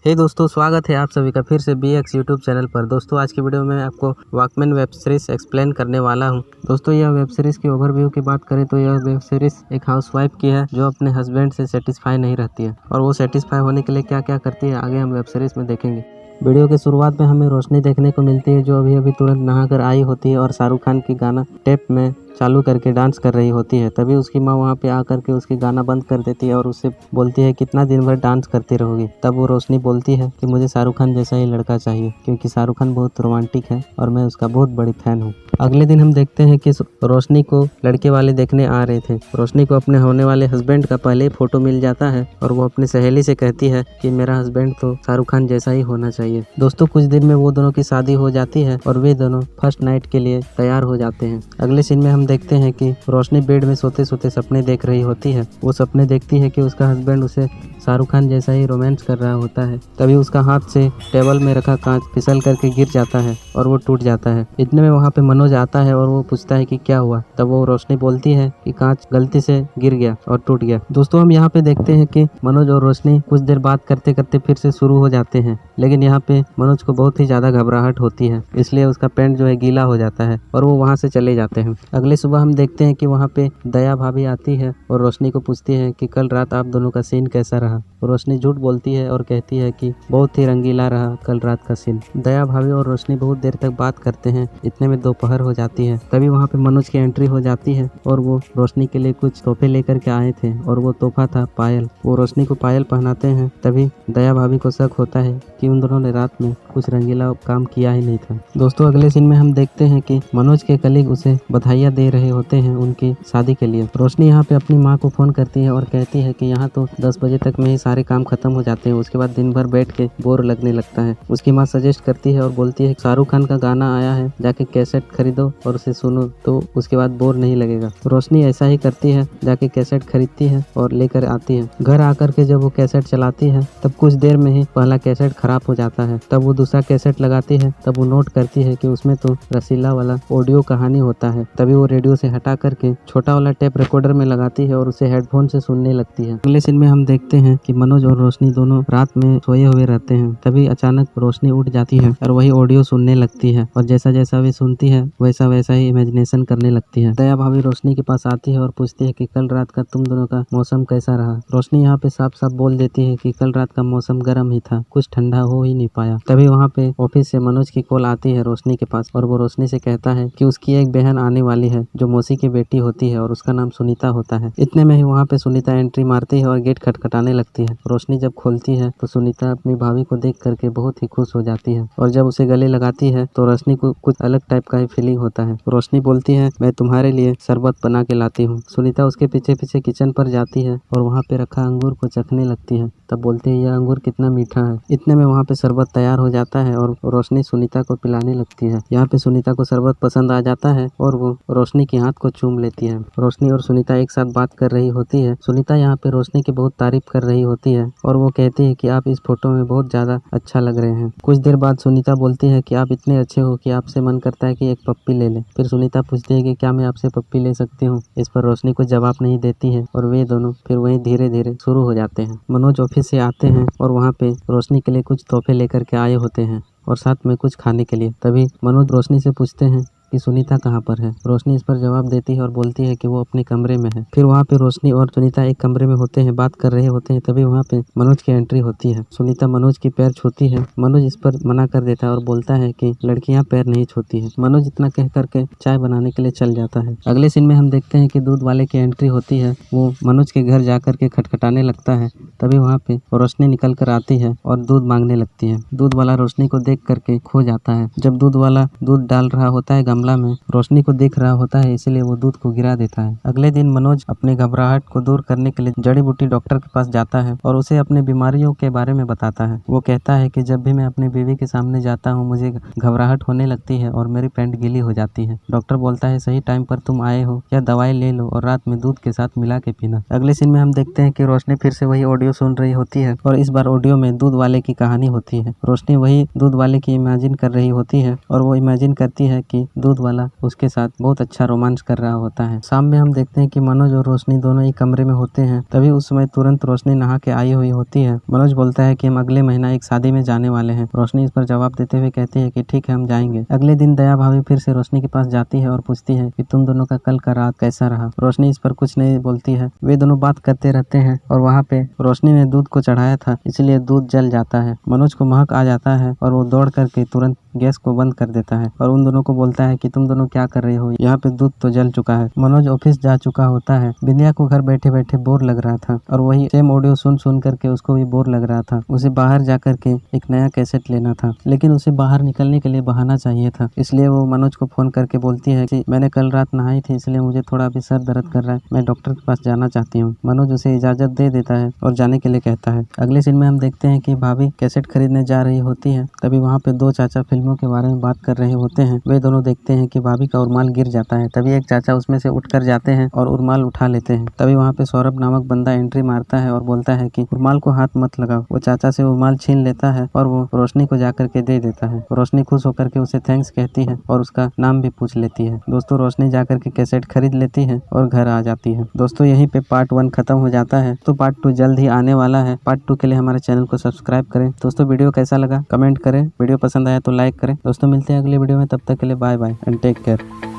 हे दोस्तों, स्वागत है आप सभी का फिर से BX यूट्यूब चैनल पर। दोस्तों आज की वीडियो में मैं आपको वॉकमैन वेब सीरीज़ एक्सप्लेन करने वाला हूं। दोस्तों यह वेब सीरीज़ की ओवरव्यू की बात करें तो यह वेब सीरीज़ एक हाउसवाइफ की है जो अपने हस्बैंड से सेटिस्फाई नहीं रहती है और वो सेटिस्फाई होने के लिए क्या क्या करती है आगे हम वेब सीरीज़ में देखेंगे। वीडियो के शुरुआत में हमें रोशनी देखने को मिलती है जो अभी तुरंत नहाकर आई होती है और शाहरुख खान की गाना टेप में चालू करके डांस कर रही होती है। तभी उसकी माँ वहाँ पे आकर के उसकी गाना बंद कर देती है और उससे बोलती है कितना दिन भर डांस करती रहोगी। तब वो रोशनी बोलती है कि मुझे शाहरुख खान जैसा ही लड़का चाहिए क्योंकि शाहरुख खान बहुत रोमांटिक है और मैं उसका बहुत बड़ी फैन हूँ। अगले दिन हम देखते हैं कि रोशनी को लड़के वाले देखने आ रहे थे। रोशनी को अपने होने वाले हस्बैंड का पहले ही फोटो मिल जाता है और वो अपनी सहेली से कहती है कि मेरा हस्बैंड तो शाहरुख खान जैसा ही होना चाहिए। दोस्तों कुछ दिन में वो दोनों की शादी हो जाती है और वे दोनों फर्स्ट नाइट के लिए तैयार हो जाते हैं। अगले सीन में हम देखते हैं कि रोशनी बेड में सोते सोते सपने देख रही होती है। वो सपने देखती है कि उसका हस्बैंड उसे शाहरुख खान जैसा ही रोमांस कर रहा होता है। तभी उसका हाथ से टेबल में रखा कांच फिसल करके गिर जाता है और वो टूट जाता है। इतने में वहाँ पे मनोज आता है और वो पूछता है कि क्या हुआ। तब वो रोशनी बोलती है कि कांच गलती से गिर गया और टूट गया। दोस्तों हम यहाँ पे देखते हैं कि मनोज और रोशनी कुछ देर बात करते करते फिर से शुरू हो जाते हैं, लेकिन यहाँ पे मनोज को बहुत ही ज्यादा घबराहट होती है, इसलिए उसका पैंट जो है गीला हो जाता है और वो वहाँ से चले जाते हैं। अगले सुबह हम देखते हैं कि वहाँ पे दया भाभी आती है और रोशनी को पूछती है कि कल रात आप दोनों का सीन कैसा रहा। रोशनी झूठ बोलती है और कहती है कि बहुत ही रंगीला रहा कल रात का सीन। दया भाभी और रोशनी बहुत देर तक बात करते हैं। इतने में दोपहर हो जाती है। तभी वहाँ पे मनोज की एंट्री हो जाती है और वो रोशनी के लिए कुछ तोहफे लेकर के आए थे और वो तोहफा था पायल। वो रोशनी को पायल पहनाते हैं। तभी दया भाभी को शक होता है कि उन दोनों ने रात में कुछ रंगीला काम किया ही नहीं था। दोस्तों अगले सीन में हम देखते हैं कि मनोज के कलीग उसे बधाइयाँ दे रहे होते हैं उनकी शादी के लिए। रोशनी यहाँ पे अपनी माँ को फोन करती है और कहती है कि यहाँ तो 10 बजे तक में ही सारे काम खत्म हो जाते हैं, उसके बाद दिन भर बैठ के बोर लगने लगता है। उसकी माँ सजेस्ट करती है और बोलती है शाहरुख खान का गाना आया है, जाके कैसेट खरीदो और उसे सुनो तो उसके बाद बोर नहीं लगेगा। रोशनी ऐसा ही करती है, जाके कैसेट खरीदती है और लेकर आती है। घर आकर के जब वो कैसेट चलाती है तब कुछ देर में ही पहला कैसेट खराब हो जाता है। तब वो दूसरा कैसेट लगाती है। तब वो नोट करती है कि उसमें तो रसीला वाला ऑडियो कहानी होता है। तभी वो रेडियो से हटा करके छोटा वाला टेप रिकॉर्डर में लगाती है और उसे हेडफोन से सुनने लगती है। अगले सीन में हम देखते हैं कि मनोज और रोशनी दोनों रात में सोए हुए रहते हैं। तभी अचानक रोशनी उठ जाती है और वही ऑडियो सुनने लगती है और जैसा जैसा वे सुनती है वैसा वैसा ही इमेजिनेशन करने लगती है। दया भाभी रोशनी के पास आती है और पूछती है कि कल रात का तुम दोनों का मौसम कैसा रहा। रोशनी यहाँ पे साफ साफ बोल देती है कि कल रात का मौसम गर्म ही था, कुछ ठंडा हो ही नहीं पाया। तभी वहाँ पे ऑफिस से मनोज की कॉल आती है रोशनी के पास और वो रोशनी से कहता है कि उसकी एक बहन आने वाली है जो मौसी की बेटी होती है और उसका नाम सुनीता होता है। इतने में ही वहाँ पे सुनीता एंट्री मारती है और गेट खटखटाने लगती है। रोशनी जब खोलती है तो सुनीता अपनी भाभी को देख करके बहुत ही खुश हो जाती है और जब उसे गले लगाती है तो रोशनी को कुछ अलग टाइप का ही फीलिंग होता है। रोशनी बोलती है मैं तुम्हारे लिए शरबत बना के लाती हूँ। सुनीता उसके पीछे पीछे किचन पर जाती है और वहाँ पे रखा अंगूर को चखने लगती है। तब बोलती है यह अंगूर कितना मीठा है। इतने में वहाँ पे शरबत तैयार हो जाता है और रोशनी सुनीता को पिलाने लगती है। यहाँ पे सुनीता को शरबत पसंद आ जाता है और वो रोशनी के हाथ को चूम लेती है। रोशनी और सुनीता एक साथ बात कर रही होती है। सुनीता यहाँ पे रोशनी की बहुत तारीफ कर रही होती है और वो कहती है कि आप इस फोटो में बहुत ज्यादा अच्छा लग रहे हैं। कुछ देर बाद सुनीता बोलती है कि आप इतने अच्छे हो कि आपसे मन करता है कि एक पप्पी ले ले। फिर सुनीता पूछती है कि क्या मैं आपसे पप्पी ले सकती हूँ। इस पर रोशनी कुछ जवाब नहीं देती है और वे दोनों फिर वहीं धीरे धीरे शुरू हो जाते हैं। मनोज ऑफिस से आते हैं और वहाँ पे रोशनी के लिए कुछ तोहफे लेकर के आए होते हैं और साथ में कुछ खाने के लिए। तभी मनोज रोशनी से पूछते हैं कि सुनीता कहाँ पर है। रोशनी इस पर जवाब देती है और बोलती है कि वो अपने कमरे में है। फिर वहाँ पे रोशनी और सुनीता एक कमरे में होते हैं, बात कर रहे होते हैं। तभी वहाँ पे मनोज की एंट्री होती है। सुनीता मनोज की पैर छूती है। मनोज इस पर मना कर देता है और बोलता है कि लड़कियां पैर नहीं छूती है। मनोज इतना कह करके चाय बनाने के लिए चल जाता है। अगले सीन में हम देखते हैं कि दूध वाले की एंट्री होती है। वो मनोज के घर जाकर के खटखटाने लगता है। तभी वहाँ पे रोशनी निकल कर आती है और दूध मांगने लगती है। दूध वाला रोशनी को देख करके खो जाता है। जब दूध वाला दूध डाल रहा होता है गमला में, रोशनी को देख रहा होता है, इसलिए वो दूध को गिरा देता है। अगले दिन मनोज अपने घबराहट को दूर करने के लिए जड़ी बूटी डॉक्टर के पास जाता है और उसे अपने बीमारियों के बारे में बताता है। वो कहता है कि जब भी मैं अपनी बीवी के सामने जाता हूँ मुझे घबराहट होने लगती है और मेरी पैंट गीली हो जाती है। डॉक्टर बोलता है सही टाइम पर तुम आए हो, यह दवाई ले लो और रात में दूध के साथ मिला के पीना। अगले सीन में हम देखते हैं कि रोशनी फिर से वही ऑडियो सुन रही होती है और इस बार ऑडियो में दूध वाले की कहानी होती है। रोशनी वही दूध वाले की इमेजिन कर रही होती है और वो इमेजिन करती है कि दूध वाला उसके साथ बहुत अच्छा रोमांच कर रहा होता है। शाम में हम देखते हैं कि मनोज और रोशनी दोनों ही कमरे में होते हैं। तभी उस समय तुरंत रोशनी नहा के आई हुई होती है। मनोज बोलता है कि हम अगले महीना एक शादी में जाने वाले हैं। रोशनी इस पर जवाब देते हुए कहती है कि ठीक है, हम जाएंगे। अगले दिन दया भाभी फिर से रोशनी के पास जाती है और पूछती है कि तुम दोनों का कल का रात कैसा रहा। रोशनी इस पर कुछ नहीं बोलती है। वे दोनों बात करते रहते हैं और वहाँ पे रोशनी ने दूध को चढ़ाया था, इसलिए दूध जल जाता है। मनोज को महक आ जाता है और वो दौड़ करके तुरंत गैस को बंद कर देता है और उन दोनों को बोलता है कि तुम दोनों क्या कर रहे हो, यहाँ पे दूध तो जल चुका है। मनोज ऑफिस जा चुका होता है। बिंदिया को घर बैठे बैठे बोर लग रहा था और वही सेम ऑडियो सुन सुन करके उसको भी बोर लग रहा था। उसे बाहर जा करके एक नया कैसेट लेना था, लेकिन उसे बाहर निकलने के लिए बहाना चाहिए था। इसलिए वो मनोज को फोन करके बोलती है कि मैंने कल रात नहाई थी, इसलिए मुझे थोड़ा भी सर दर्द कर रहा है, मैं डॉक्टर के पास जाना चाहती हूँ। मनोज उसे इजाजत दे देता है और जाने के लिए कहता है। अगले सीन में हम देखते हैं कि भाभी कैसेट खरीदने जा रही होती है। तभी वहाँ पे दो चाचा फिल्मों के बारे में बात कर रहे होते हैं। वे दोनों देखते हैं कि भाभी का उर्माल गिर जाता है। तभी एक चाचा उसमें से उठ कर जाते हैं और उर्माल उठा लेते हैं। तभी वहाँ पे सौरभ नामक बंदा एंट्री मारता है और बोलता है कि उर्माल को हाथ मत लगाओ। वो चाचा से उर्माल छीन लेता है और वो रोशनी को जाकर के दे देता है। रोशनी खुश होकर के उसे थैंक्स कहती है और उसका नाम भी पूछ लेती है। दोस्तों, रोशनी जाकर के कैसेट खरीद लेती है और घर आ जाती है। दोस्तों, यहीं पे पार्ट 1 खत्म हो जाता है। तो पार्ट 2 जल्द ही आने वाला है। पार्ट 2 के लिए हमारे चैनल को सब्सक्राइब करें। दोस्तों, वीडियो कैसा लगा कमेंट करें। वीडियो पसंद आया तो लाइक करें। दोस्तों, मिलते हैं अगले वीडियो में। तब तक के लिए bye bye and take care.